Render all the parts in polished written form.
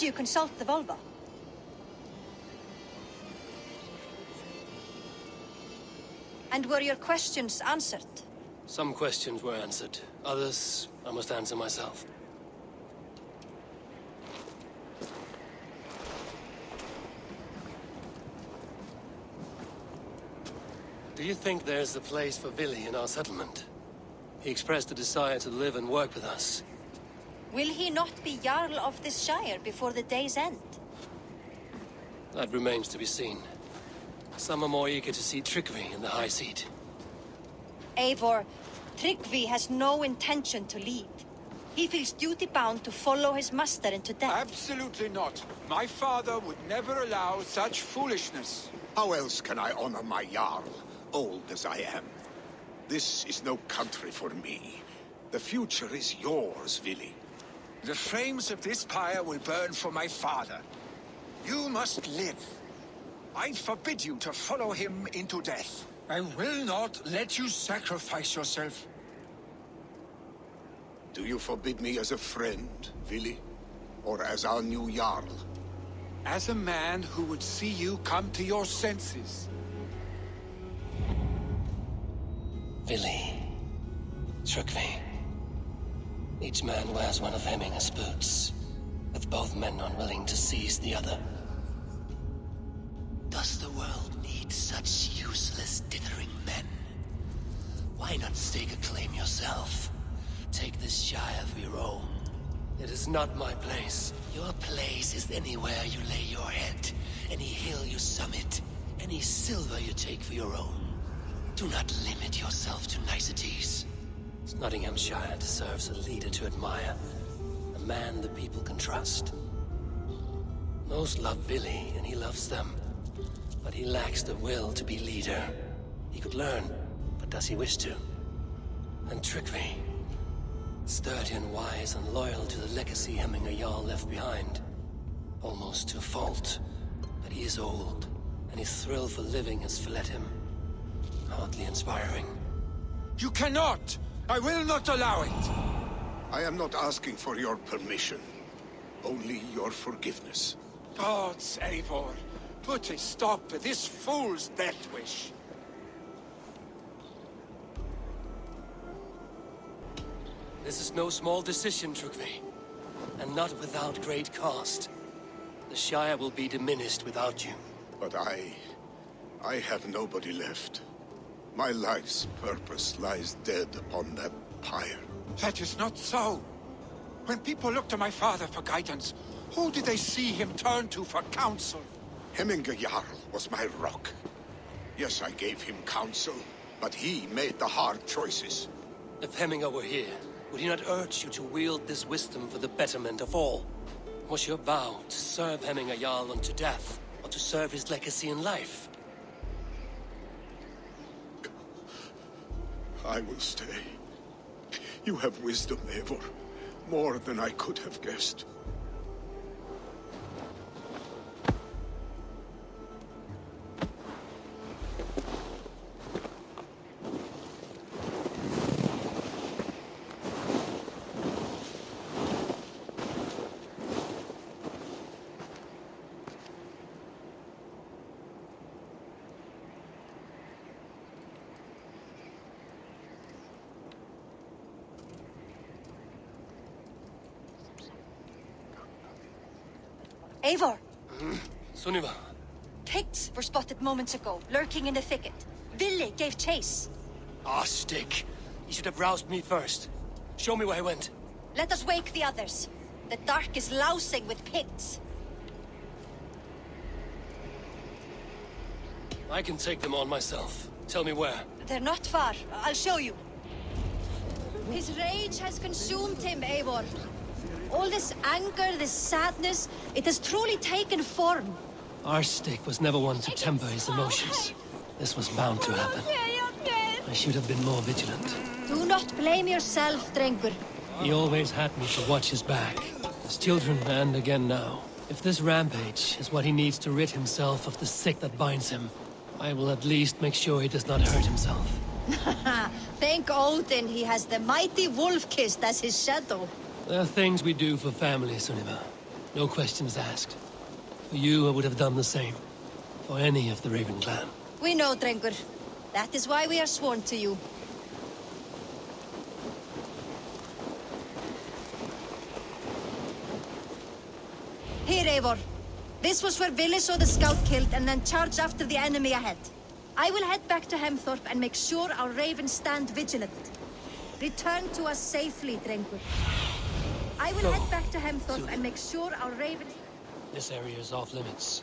Did you consult the vulva? And were your questions answered? Some questions were answered. Others, I must answer myself. Do you think there's a place for Vili in our settlement? He expressed a desire to live and work with us. Will he not be Jarl of this Shire before the day's end? That remains to be seen. Some are more eager to see Tryggvi in the high seat. Eivor, Tryggvi has no intention to lead. He feels duty-bound to follow his master into death. Absolutely not. My father would never allow such foolishness. How else can I honor my Jarl, old as I am? This is no country for me. The future is yours, Vili. The flames of this pyre will burn for my father. You must live. I forbid you to follow him into death. I will not let you sacrifice yourself. Do you forbid me as a friend, Vili? Or as our new Jarl? As a man who would see you come to your senses. Vili. Tryggvi. Each man wears one of Hemminger's boots, with both men unwilling to seize the other. Does the world need such useless, dithering men? Why not stake a claim yourself? Take this Shire for your own. It is not my place. Your place is anywhere you lay your head, any hill you summit, any silver you take for your own. Do not limit yourself to niceties. Nottinghamshire deserves a leader to admire, a man the people can trust. Most love Vili, and he loves them. But he lacks the will to be leader. He could learn, but does he wish to? And Tryggvi, sturdy and wise and loyal to the legacy Hemminger Jarl left behind. Almost to a fault, but he is old, and his thrill for living has fled him. Hardly inspiring. You cannot! I will not allow it! I am not asking for your permission. Only your forgiveness. Gods, Eivor, put a stop to this fool's death wish. This is no small decision, Tryggvi. And not without great cost. The Shire will be diminished without you. But I have nobody left. My life's purpose lies dead upon that pyre. That is not so. When people look to my father for guidance, who did they see him turn to for counsel? Hemminger Jarl was my rock. Yes, I gave him counsel, but he made the hard choices. If Hemminger were here, would he not urge you to wield this wisdom for the betterment of all? Was your vow to serve Hemminger Jarl unto death, or to serve his legacy in life? I will stay. You have wisdom, Eivor. More than I could have guessed. Eivor! Sunniva. Picts were spotted moments ago, lurking in the thicket. Vili gave chase. Ah, stick. You should have roused me first. Show me where he went. Let us wake the others. The dark is lousing with Picts. I can take them on myself. Tell me where. They're not far. I'll show you. His rage has consumed him, Eivor. All this anger, this sadness, it has truly taken form. Our stick was never one to temper his emotions. This was bound to happen. I should have been more vigilant. Do not blame yourself, Drengur. He always had me to watch his back. His children, and again now. If this rampage is what he needs to rid himself of the sick that binds him, I will at least make sure he does not hurt himself. Thank Odin he has the mighty Wolf-Kissed as his shadow. There are things we do for family, Sunniva. No questions asked. For you, I would have done the same. For any of the Raven clan. We know, Drengur. That is why we are sworn to you. Here, Eivor. This was where Vili saw the scout killed and then charged after the enemy ahead. I will head back to Hemthorpe and make sure our ravens stand vigilant. Return to us safely, Drengur. I will head back to Hemthorpe and make sure our ravens... This area is off limits.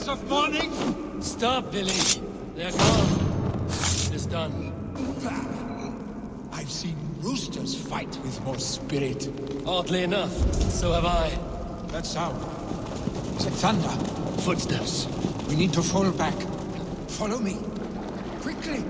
of mourning? Stop, Billy. They're gone. It is done. I've seen roosters fight with more spirit. Oddly enough, so have I. That sound. Is it thunder? Footsteps. We need to fall back. Follow me. Quickly!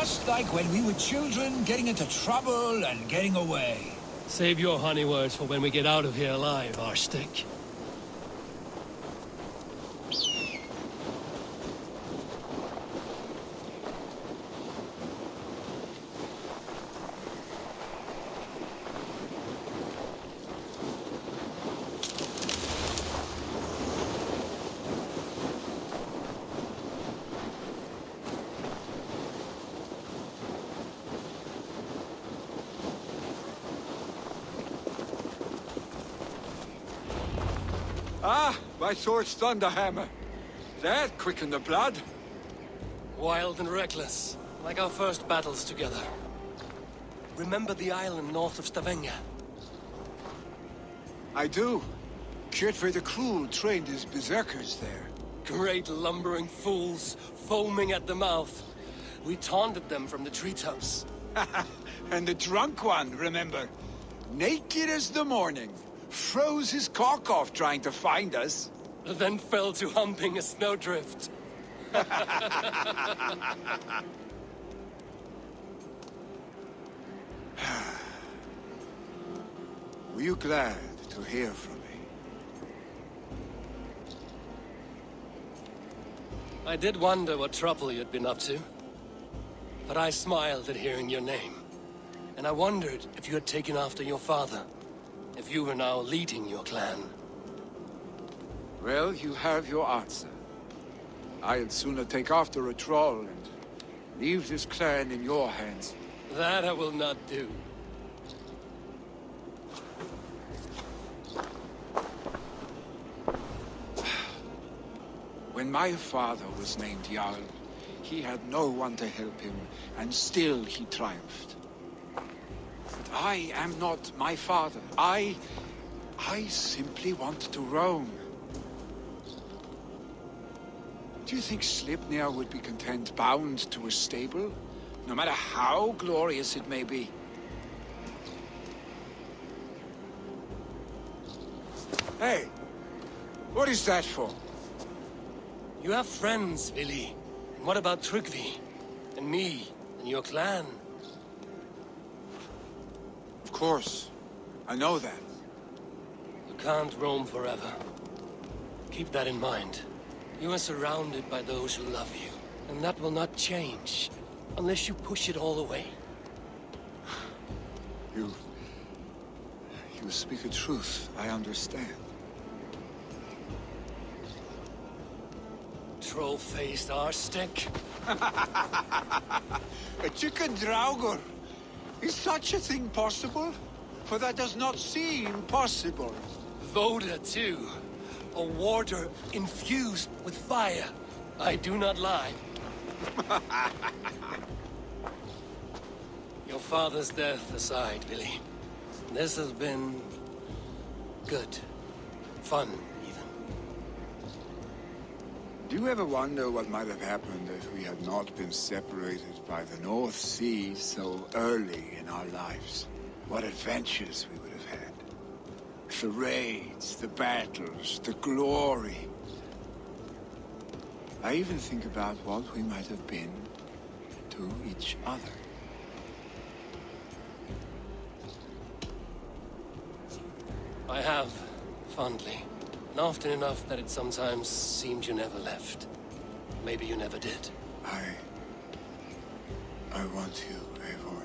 Just like when we were children, getting into trouble and getting away. Save your honey words for when we get out of here alive, Arstick. Ah, my sword's thunderhammer. That quickened the blood. Wild and reckless, like our first battles together. Remember the island north of Stavanger? I do. Kjotve the Cruel trained his berserkers there. Great lumbering fools, foaming at the mouth. We taunted them from the treetops. And the drunk one, remember? Naked as the morning. Froze his cock off trying to find us. Then fell to humping a snowdrift. Were you glad to hear from me? I did wonder what trouble you'd been up to. But I smiled at hearing your name. And I wondered if you had taken after your father. If you were now leading your clan. Well, you have your answer. I'd sooner take after a troll and leave this clan in your hands. That I will not do. When my father was named Jarl, he had no one to help him, and still he triumphed. But I am not my father. I simply want to roam. Do you think Sleipnir would be content bound to a stable? No matter how glorious it may be? Hey! What is that for? You have friends, Vili. And what about Tryggvi? And me? And your clan? Of course. I know that. You can't roam forever. Keep that in mind. You are surrounded by those who love you. And that will not change. Unless you push it all away. You speak a truth. I understand. Troll-faced arstick. A chicken draugur. Is such a thing possible? For that does not seem possible. Voda, too. A warder infused with fire. I do not lie. Your father's death aside, Vili. This has been... good. Fun, even. Do you ever wonder what might have happened if we had not been separated by the North Sea so early in our lives? What adventures we would have had. The raids, the battles, the glory. I even think about what we might have been to each other. I have, fondly. And often enough that it sometimes seemed you never left. Maybe you never did. I want you, Eivor.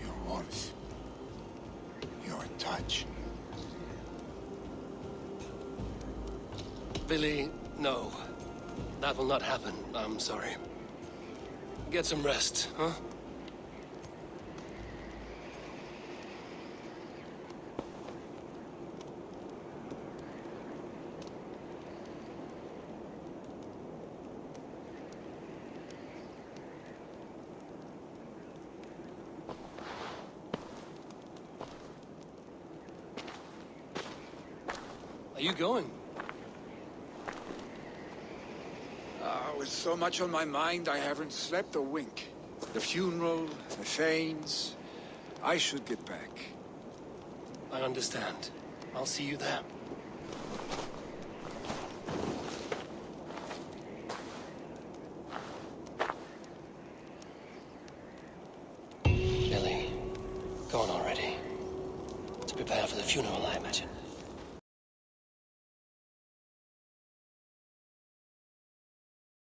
Your warmth. Your touch. Billy, no. That will not happen. I'm sorry. Get some rest, huh? Are you going? With so much on my mind, I haven't slept a wink. The funeral, the Thanes. I should get back. I understand. I'll see you there. gone already. To prepare for the funeral, I imagine.